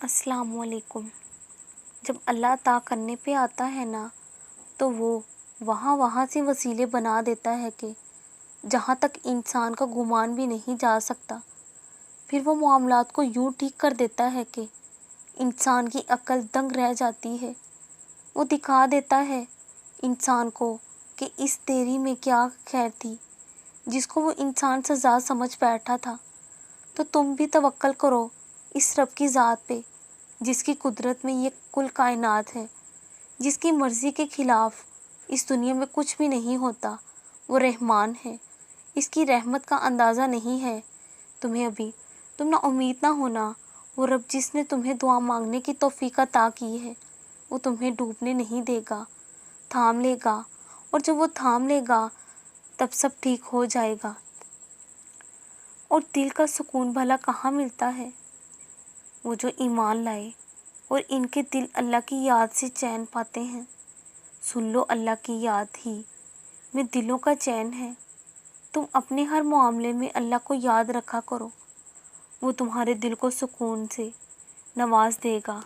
السلام علیکم۔ جب اللہ عطا کرنے پہ آتا ہے نا تو وہ وہاں سے وسیلے بنا دیتا ہے کہ جہاں تک انسان کا گمان بھی نہیں جا سکتا، پھر وہ معاملات کو یوں ٹھیک کر دیتا ہے کہ انسان کی عقل دنگ رہ جاتی ہے۔ وہ دکھا دیتا ہے انسان کو کہ اس دیری میں کیا خیر تھی جس کو وہ انسان سزا سمجھ بیٹھا تھا۔ تو تم بھی توکل کرو اس رب کی ذات پہ جس کی قدرت میں یہ کل کائنات ہے، جس کی مرضی کے خلاف اس دنیا میں کچھ بھی نہیں ہوتا۔ وہ رحمان ہے، اس کی رحمت کا اندازہ نہیں ہے تمہیں ابھی۔ تم نا امید نہ ہونا، وہ رب جس نے تمہیں دعا مانگنے کی توفیق عطا کی ہے وہ تمہیں ڈوبنے نہیں دے گا، تھام لے گا، اور جب وہ تھام لے گا تب سب ٹھیک ہو جائے گا۔ اور دل کا سکون بھلا کہاں ملتا ہے؟ وہ جو ایمان لائے اور ان کے دل اللہ کی یاد سے چین پاتے ہیں۔ سن لو اللہ کی یاد ہی میں دلوں کا چین ہے۔ تم اپنے ہر معاملے میں اللہ کو یاد رکھا کرو، وہ تمہارے دل کو سکون سے نواز دے گا۔